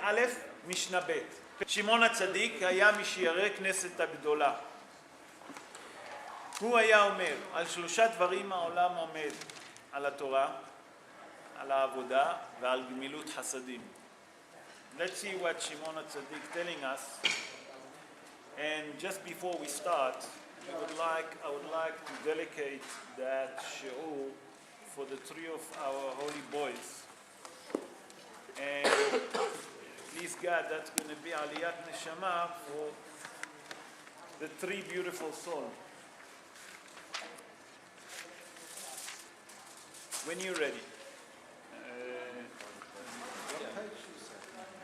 א', משנה ב'. שמעון הצדיק היה משיירי כנסת הגדולה. הוא היה אומר, על 3 דברים העולם עומד, על התורה, על העבודה ועל גמילות חסדים. Let's see what Shimon HaTzadik telling us. And just before we start, I would like to dedicate that shiur for the 3 of our holy boys. And please God, that's going to be aliyat neshama for the 3 beautiful souls. When you're ready.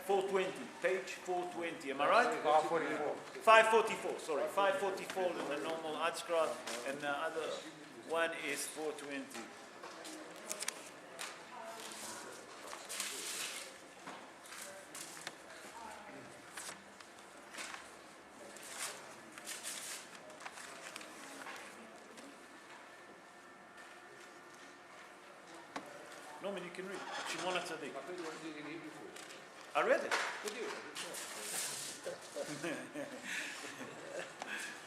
420, page 420, am I right? 544. 544, sorry, 544 in the normal Adskra, and the other one is 420. Norman, you can read. Shimon HaTzadik. I read it.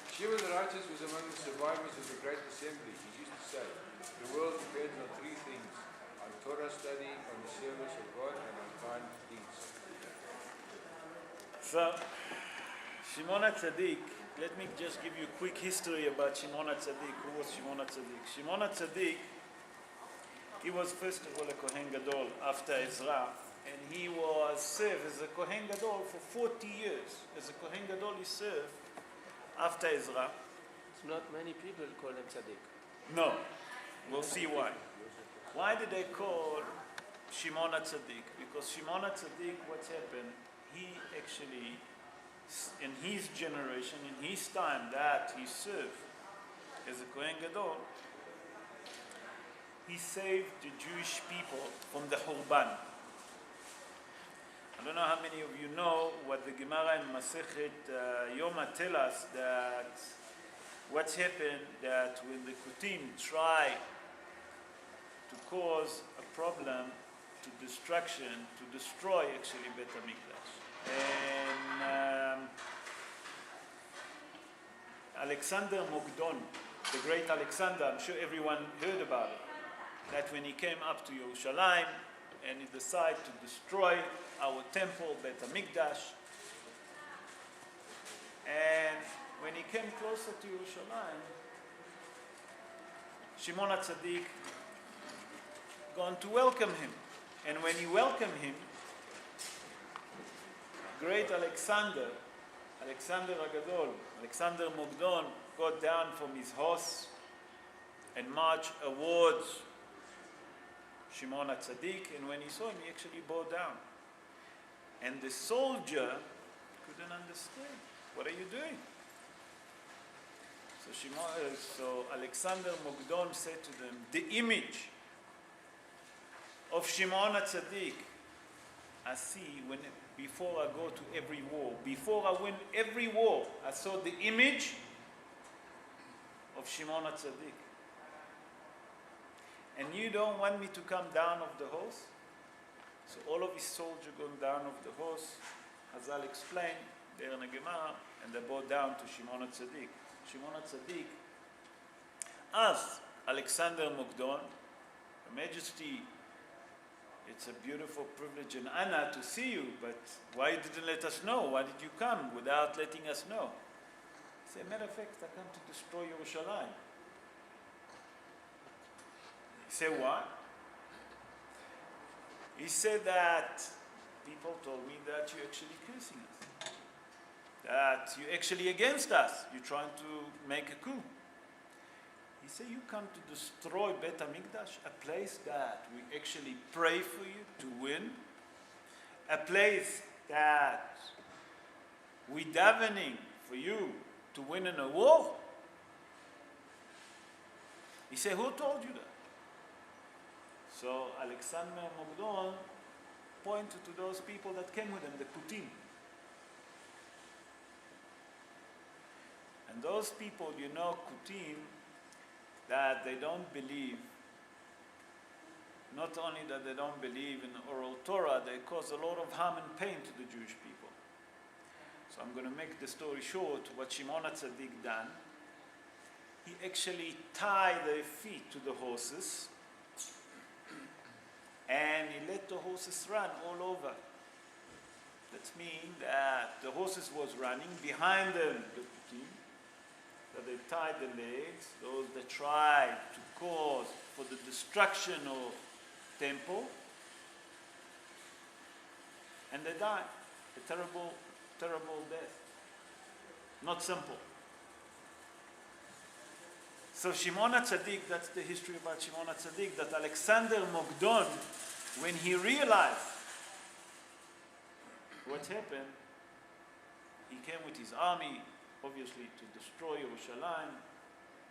Shimon the righteous was among the survivors of the great assembly. He used to say, the world depends on 3 things: on Torah study, on the service of God, and on kind deeds. So, Shimon HaTzadik, let me just give you a quick history about Shimon HaTzadik. Who was Shimon HaTzadik? Shimon HaTzadik, he was first of all a Kohen Gadol after Ezra, and he was served as a Kohen Gadol for 40 years. As a Kohen Gadol he served after Ezra. It's not many people call him Tzaddik. No, we'll see why. Why did they call Shimon HaTzadik? Because Shimon HaTzadik, what's happened, he actually, in his generation, in his time that he served as a Kohen Gadol, he saved the Jewish people from the Hurban. I don't know how many of you know what the Gemara in Masechet Yoma tell us, that what's happened, that when the Kutim try to cause a problem to destruction, to destroy actually Beit HaMikdash. And Alexander Mogdon, the great Alexander, I'm sure everyone heard about it, that when he came up to Yerushalayim and he decided to destroy our temple, Beit HaMikdash, and when he came closer to Yerushalayim, Shimon HaTzadik gone to welcome him. And when he welcomed him, great Alexander Agadol, Alexander Mogdon, got down from his horse and marched towards Shimon HaTzadik, and when he saw him, he actually bowed down. And the soldier couldn't understand. What are you doing? So Alexander Mogdon said to them, the image of Shimon HaTzadik I see before I go to every war, before I win every war, I saw the image of Shimon HaTzadik. And you don't want me to come down off the horse? So all of his soldiers go down off the horse, as I'll explain there in the Gemara, and they bow down to Shimon HaTzadik. Shimon HaTzadik asked Alexander Mogdon, Your Majesty, it's a beautiful privilege and honor to see you, but why didn't let us know? Why did you come without letting us know? He said, matter of fact, I come to destroy Yerushalayim. He said, what? He said that people told me that you're actually cursing us, that you're actually against us, you're trying to make a coup. He said, you come to destroy Beit HaMikdash, a place that we actually pray for you to win, a place that we davening for you to win in a war. He said, who told you that? So Alexander Mogdon pointed to those people that came with him, the Kutim. And those people, Kutim, that they don't believe not only that they don't believe in oral Torah, they cause a lot of harm and pain to the Jewish people. So I'm going to make the story short. What Shimon HaTzadik done, he actually tied their feet to the horses and he let the horses run all over. That means that the horses was running, behind them the Putim, that they tied the legs, those that tried to cause for the destruction of temple, and they died. A terrible, terrible death. Not simple. So Shimon HaTzadik, that's the history about Shimon HaTzadik, that Alexander Mogdon, when he realized what happened, he came with his army, obviously to destroy Yerushalayim,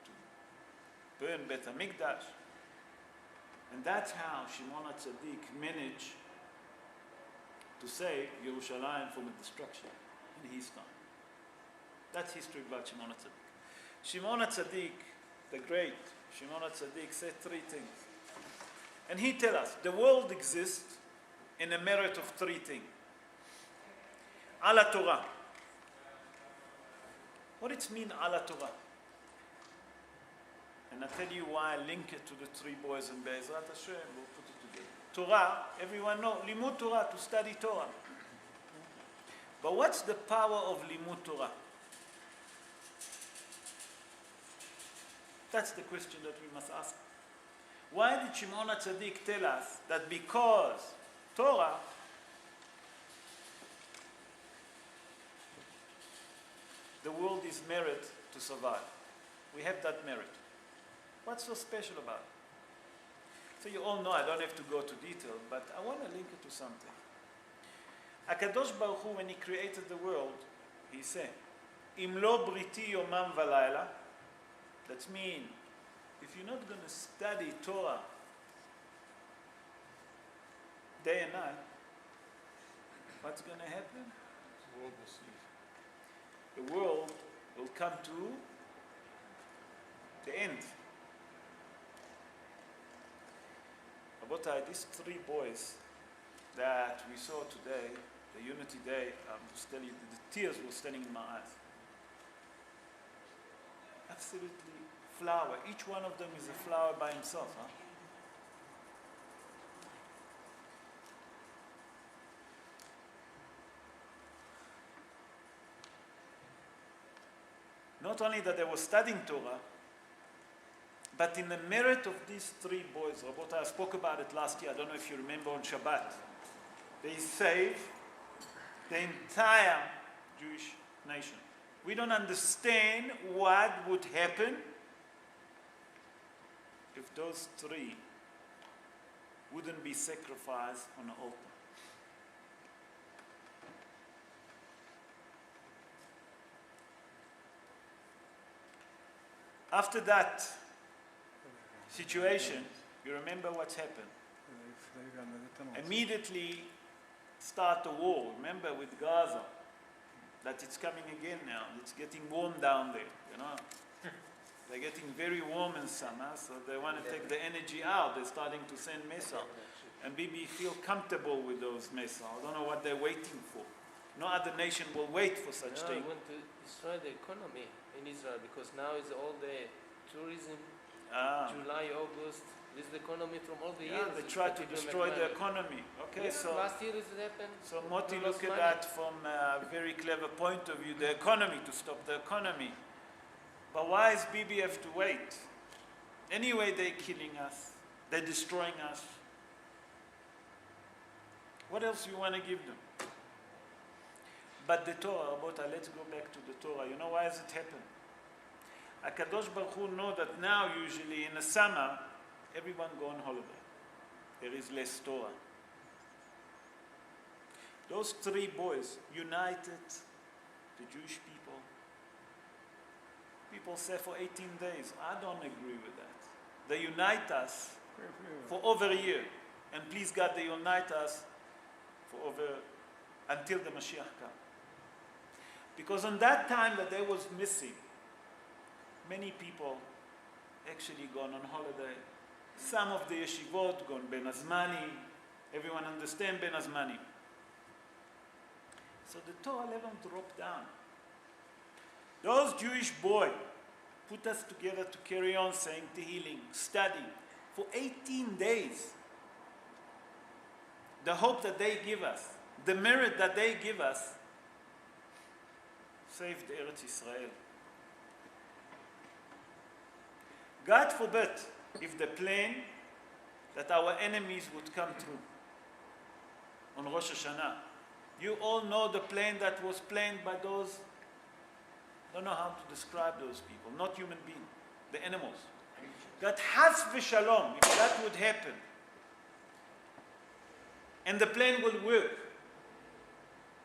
to burn Beit HaMikdash. And that's how Shimon HaTzadik managed to save Yerushalayim from a destruction in his time. That's history about Shimon HaTzadik. Shimon HaTzadik, the great Shimon HaTzadik, said three things. And he tells us, the world exists in a merit of three things. Ala Torah. What it means, Ala Torah? And I'll tell you why I link it to the three boys in Be'ezrat Hashem. We'll put it together. Torah, everyone knows, Limud Torah, to study Torah. But what's the power of Limud Torah? That's the question that we must ask. Why did Shimon HaTzadik tell us that because Torah the world is merit to survive? We have that merit. What's so special about it? So you all know I don't have to go to detail, but I want to link it to something. HaKadosh Baruch Hu, when he created the world, he said, Im lo briti yomam v'layla. That means, if you're not going to study Torah day and night, what's going to happen? The world will come to the end. Rabotai, these three boys that we saw today, the Unity Day, I'm just telling you, the tears were standing in my eyes. Absolutely flower. Each one of them is a flower by himself. Huh? Not only that they were studying Torah, but in the merit of these three boys, Rabotai, I spoke about it last year, I don't know if you remember, on Shabbat, they saved the entire Jewish nation. We don't understand what would happen if those three wouldn't be sacrificed on the altar. After that situation, you remember what's happened. Immediately start the war, remember, with Gaza. That it's coming again now. It's getting warm down there, you know. They're getting very warm in summer, so they want to take the energy out. They're starting to send missiles. And Bibi feel comfortable with those missiles. I don't know what they're waiting for. No other nation will wait for such thing. They want to destroy the economy in Israel because now is all the tourism, July, August, this is the economy from all the years. They try to destroy the economy. Okay, yeah, so last year it happened. So Moti, look at that from a very clever point of view, the economy, to stop the economy. But why does Bibi have to wait? Anyway, they're killing us. They're destroying us. What else do you want to give them? But the Torah, let's go back to the Torah. You know why has it happened? HaKadosh Baruch Hu know that now usually in the summer, everyone go on holiday. There is less Torah. Those three boys united the Jewish people. People say for 18 days. I don't agree with that. They unite us for over a year. And please God, they unite us for over, until the Mashiach comes. Because on that time that they was missing, many people actually gone on holiday. Some of the yeshivot gone Ben Azmani. Everyone understand Ben Azmani? So the Torah level dropped down. Those Jewish boys put us together to carry on saying Tehillim, studying for 18 days. The hope that they give us, the merit that they give us, saved Eretz Israel. God forbid if the plan that our enemies would come true on Rosh Hashanah. You all know the plan that was planned by those, I don't know how to describe those people, not human beings, the animals. That has v'shalom, if that would happen, and the plan will work,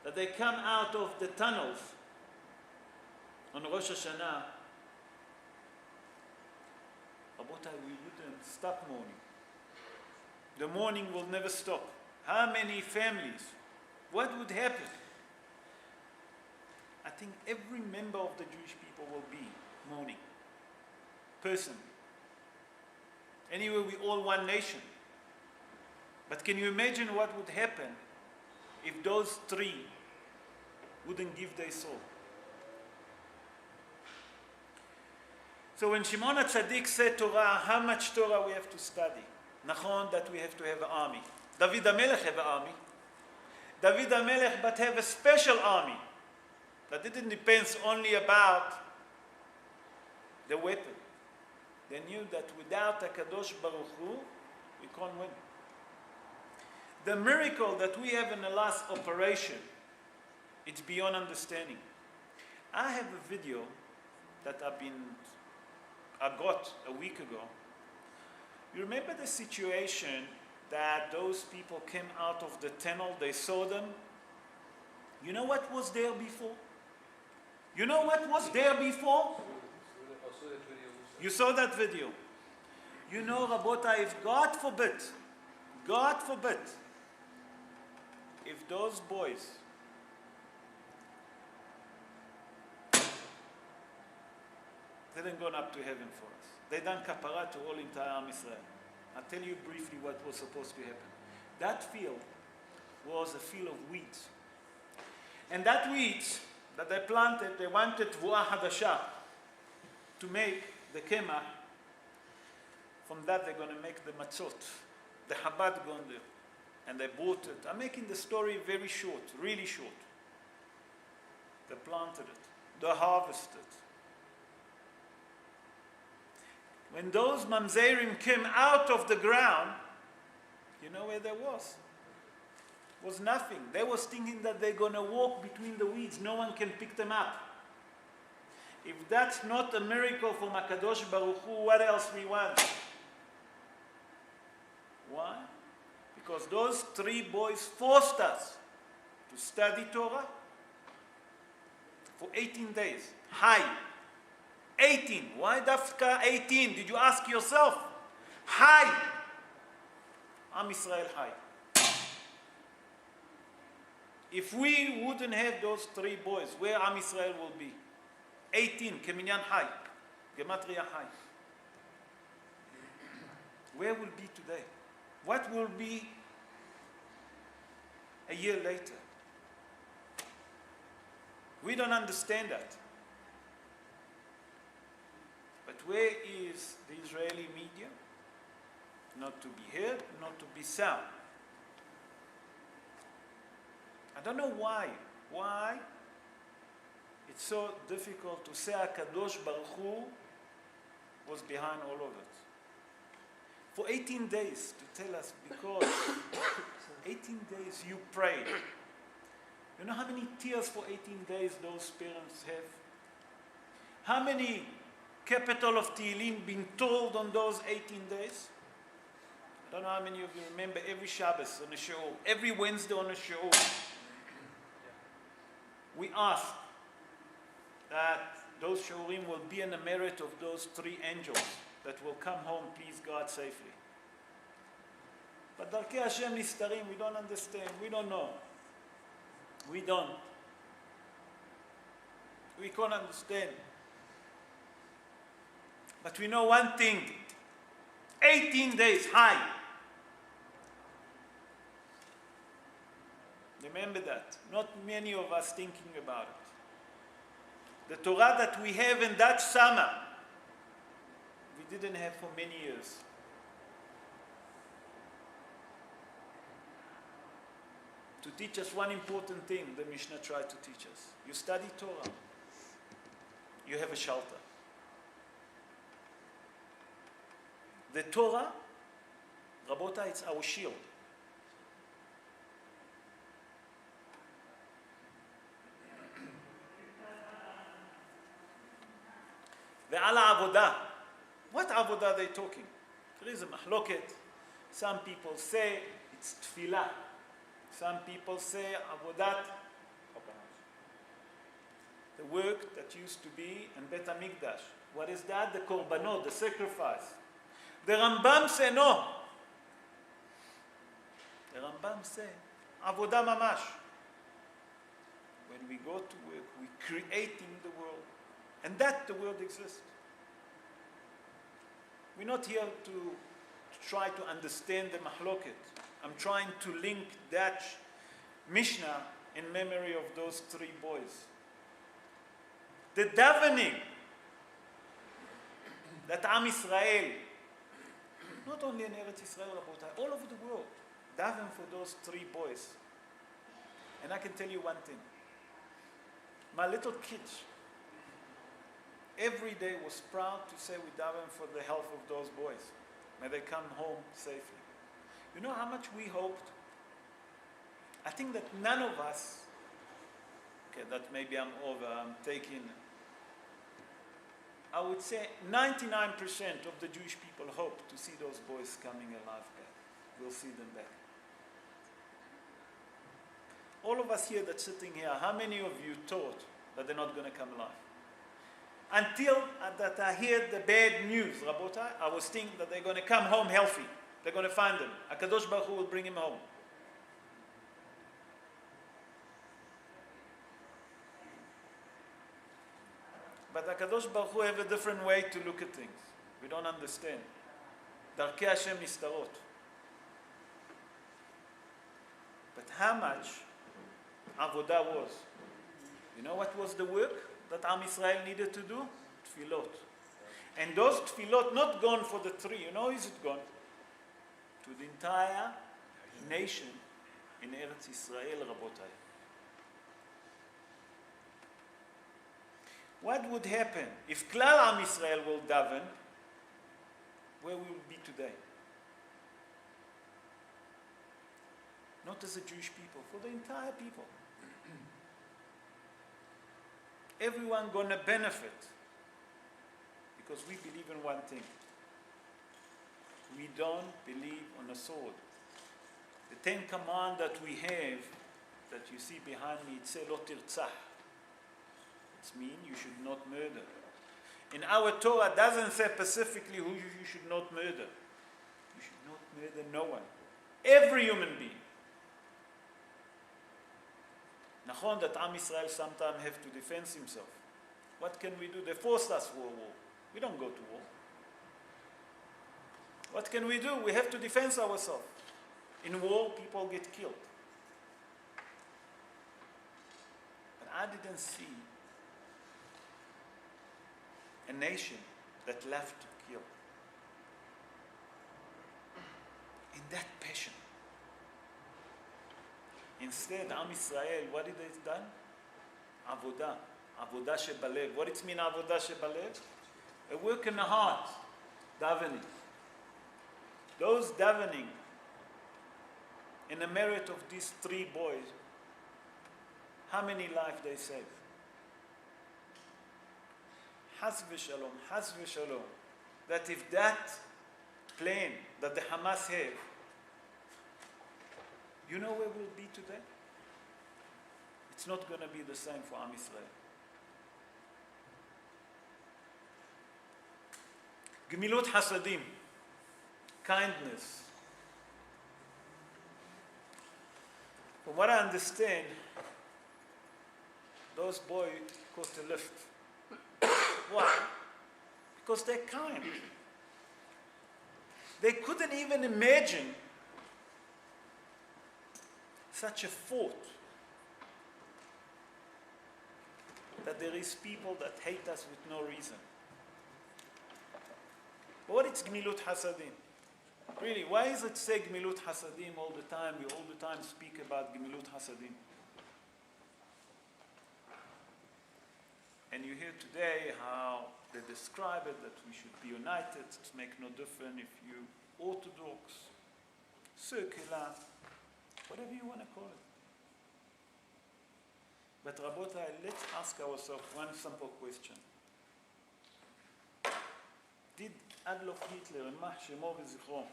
that they come out of the tunnels on Rosh Hashanah, Rabotai, we wouldn't stop mourning. The mourning will never stop. How many families? What would happen? I think every member of the Jewish people will be mourning. Personally. Anyway, we all one nation. But can you imagine what would happen if those three wouldn't give their soul? So when Shimon HaTzadik said Torah, how much Torah we have to study? Nachon that we have to have an army. David HaMelech have an army. David HaMelech but have a special army that didn't depend only about the weapon. They knew that without HaKadosh Baruch Hu, we can't win. The miracle that we have in the last operation, it's beyond understanding. I have a video that I got a week ago. You remember the situation that those people came out of the tunnel, they saw them? You know what was there before? You know what was there before? You saw that video. You know, Rabota, if God forbid, if those boys didn't go up to heaven for us, they done kapara to all entire Am Israel. I'll tell you briefly what was supposed to happen. That field was a field of wheat. And that wheat that they planted, they wanted Vuah Hadasha to make the kemah. From that they're going to make the matzot, the Chabad gone there. And they bought it. I'm making the story very short, really short. They planted it. They harvested. When those mamzerim came out of the ground, you know where they was? Was nothing. They was thinking that they're going to walk between the weeds. No one can pick them up. If that's not a miracle from HaKadosh Baruch Hu, what else we want? Why? Because those three boys forced us to study Torah for 18 days. High. 18. Why dafka 18? Did you ask yourself? High. Am Israel high. If we wouldn't have those three boys, where Am Israel will be? 18. Keminyan high. Gematria high. Where will be today? What will be a year later? We don't understand that. But where is the Israeli media? Not to be heard, not to be sound. I don't know why. Why it's so difficult to say HaKadosh Baruch Hu was behind all of it. For 18 days to tell us, because 18 days you prayed. You know how many tears for 18 days those parents have? How many capital of Tehillim been told on those 18 days? I don't know how many of you remember every Shabbos on a show, every Wednesday on a show. We ask that those Shorim will be in the merit of those three angels that will come home, please God, safely. But Darkei Hashem Nistarim, we don't understand, we don't know. We don't. We can't understand. But we know one thing. 18 days high. Remember that. Not many of us thinking about it. The Torah that we have in that summer, we didn't have for many years. To teach us one important thing, the Mishnah tried to teach us. You study Torah, you have a shelter. The Torah, Rabota, it's our shield. ועל העבודה. What avodah are they talking? There is a mahloket. Some people say it's tefillah. Some people say avodat, the work that used to be in Beit HaMikdash. What is that? The korbanot, the sacrifice. The Rambam say no. The Rambam say avodah mamash. When we go to work, we're creating the world. And that the world exists. We're not here to try to understand the mahloket. I'm trying to link that mishnah in memory of those three boys. The davening that Am Israel, not only in Eretz Israel, Rabotai, all over the world, daven for those three boys. And I can tell you one thing. My little kids, every day was proud to say we daven for the health of those boys. May they come home safely. You know how much we hoped? I think that none of us, okay, that maybe I'm taking, I would say 99% of the Jewish people hope to see those boys coming alive back. We'll see them back. All of us here that's sitting here, how many of you thought that they're not going to come alive? Until that I heard the bad news, Rabotai, I was thinking that they're going to come home healthy. They're going to find them. HaKadosh Baruch Hu will bring him home. But HaKadosh Baruch Hu have a different way to look at things. We don't understand. Darkei Hashem nistarot. But how much avodah was? You know what was the work that Am Israel needed to do? Tfilot. And those tfilot not gone for the three. You know, is it gone? To the entire nation in Eretz Israel, Rabotai. What would happen if Klal Am Israel will daven? Where we will be today? Not as a Jewish people, for the entire people. Everyone going to benefit because we believe in one thing. We don't believe on a sword. The 10 command that we have, that you see behind me, it says, Lo tirtzah. It means you should not murder. In our Torah, it doesn't say specifically who you should not murder. You should not murder no one. Every human being. Nachon that Am Israel sometimes have to defend himself. What can we do? They forced us for a war. We don't go to war. What can we do? We have to defend ourselves. In war, people get killed. But I didn't see a nation that left to kill. In that passion. Instead, Am Israel, what did they done? Avodah. Avodah shebalev. What it mean, Avodah shebalev? A work in the heart. Davening. Those davening in the merit of these three boys, how many lives they saved? Haz v'shalom, that if that plane that the Hamas have, you know where we'll be today? It's not going to be the same for Am Israel. Gemilut hasadim, kindness. From what I understand, those boys got a lift. Why? Because they're kind. They couldn't even imagine such a thought that there is people that hate us with no reason. What is Gmilut Hasadim? Really, why is it say Gmilut Hasadim all the time? We all the time speak about Gmilut Hasadim. And you hear today how they describe it, that we should be united. It makes no difference if you Orthodox, circular, whatever you want to call it. But Rabotai, let's ask ourselves one simple question. Did Adolf Hitler, Mach Shemo v'zichro,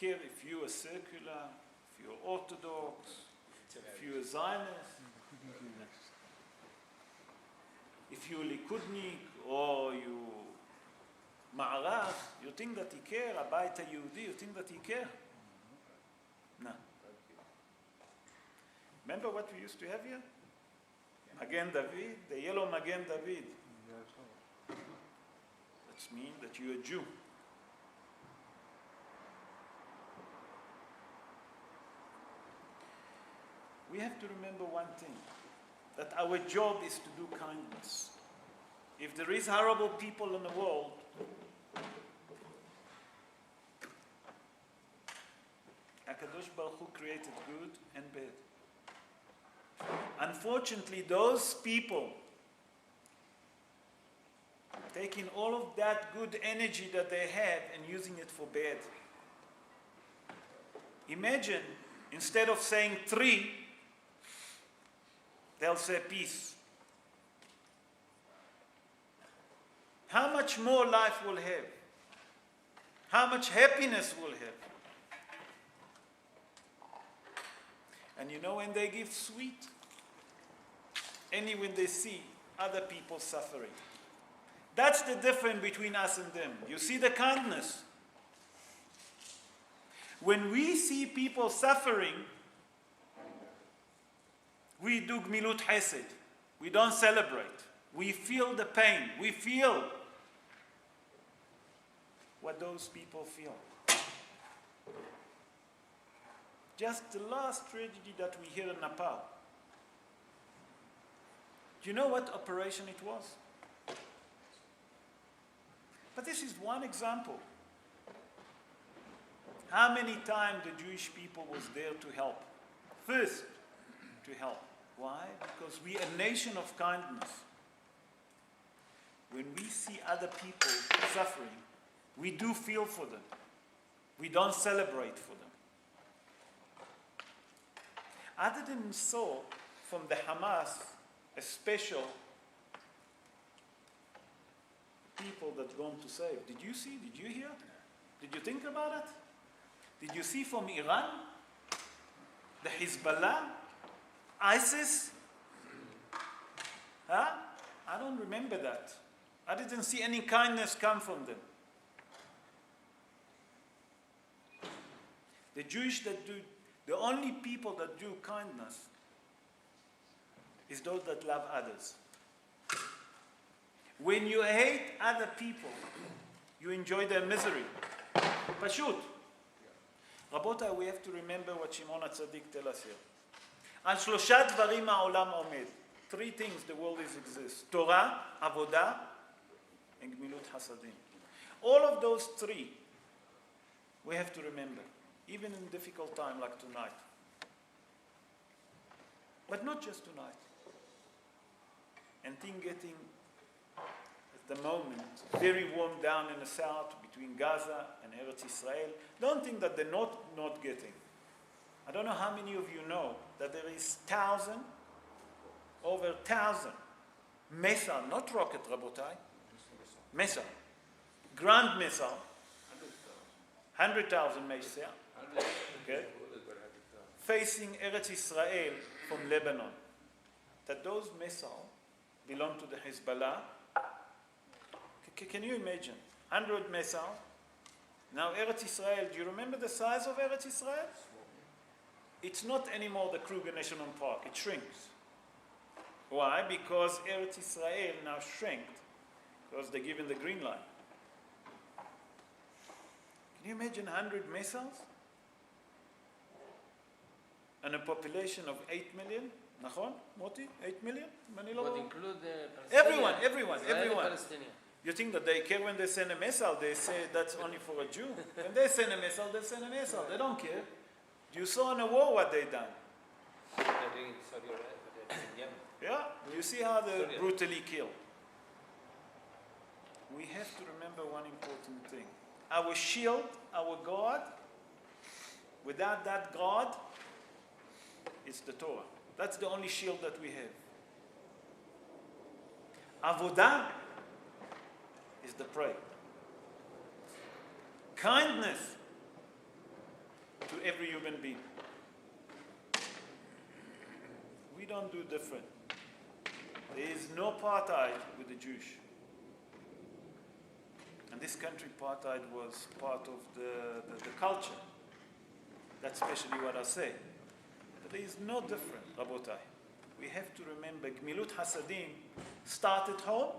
care if you are circular, if you're Orthodox, if you're a Zionist, if you're Likudnik or you Ma'araf, you think that he care? A beit Yehudi, you think that he care? No. Remember what we used to have here? Magen David, the yellow Magen David. That means that you're a Jew. We have to remember one thing, that our job is to do kindness. If there is horrible people in the world, HaKadosh Baruch Hu created good and bad. Unfortunately, those people taking all of that good energy that they have and using it for bad. Imagine, instead of saying 3, they'll say peace. How much more life will have? How much happiness will have? And you know when they give sweet? Only when they see other people suffering. That's the difference between us and them. You see the kindness. When we see people suffering, we do Gmilut Hesed. We don't celebrate. We feel the pain. We feel what those people feel. Just the last tragedy that we hear in Nepal. Do you know what operation it was? But this is one example. How many times the Jewish people was there to help? First, to help. Why? Because we are a nation of kindness. When we see other people suffering, we do feel for them. We don't celebrate for them. Other than so, from the Hamas, a special people that gone to save. Did you see? Did you hear? Did you think about it? Did you see from Iran? The Hezbollah? ISIS? Huh? I don't remember that. I didn't see any kindness come from them. The Jewish that do, the only people that do kindness is those that love others. When you hate other people, you enjoy their misery. Pashut. Rabota, we have to remember what Shimon HaTzadik tells us here. Al shlosha dvarim ha'olam omed. 3 things the world exists. Torah, Avodah, and Gmilut Hasadim. All of those 3, we have to remember, even in difficult time like tonight. But not just tonight. And things getting, at the moment, very warm down in the south between Gaza and Eretz Israel. Don't think that they're not getting. I don't know how many of you know that there is over 1,000 missile, not rocket, Rabotai, missile, ground missile, 100,000 missile, okay, facing Eretz Israel from Lebanon. That those missiles belong to the Hezbollah. Can you imagine? 100 missiles. Now Eretz Israel, do you remember the size of Eretz Israel? It's not anymore the Kruger National Park. It shrinks. Why? Because Eretz Israel now shrank because they're given the green line. Can Can you imagine 100 missiles? And a population of 8 million? Nachon, Moti? 8 million? Would include Everyone. Palestinian. You think that they care when they send a missile? They say that's only for a Jew. When they send a missile, they send a missile. They don't care. You saw in a war what they done. They're doing it in Saudi Arabia, they're doing it in Yemen. Yeah, you see how they Syria. brutally kill. We have to remember one important thing. Our shield, our God, without that God, it's the Torah. That's the only shield that we have. Avodah is the prey. Kindness to every human being. We don't do different. There is no apartheid with the Jewish. And this country, apartheid was part of the culture. That's especially what I say. But there is no different, Rabotai. We have to remember, Gmilut Hasadim start at home,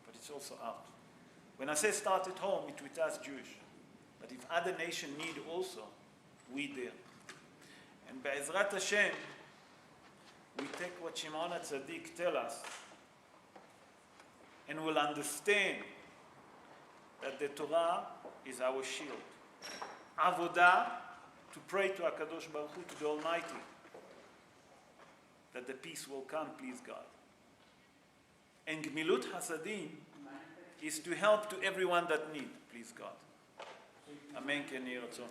but it's also out. When I say start at home, it's with us Jewish. But if other nations need also, we there. And Be'ezrat Hashem, we take what Shimon HaTzadik tell us, and we'll understand that the Torah is our shield. Avodah, to pray to HaKadosh Baruch Hu, to the Almighty, that the peace will come, please God. And Gmilut Hasadim is to help to everyone that need, please God. Amen. Ken Yeh Ratzon.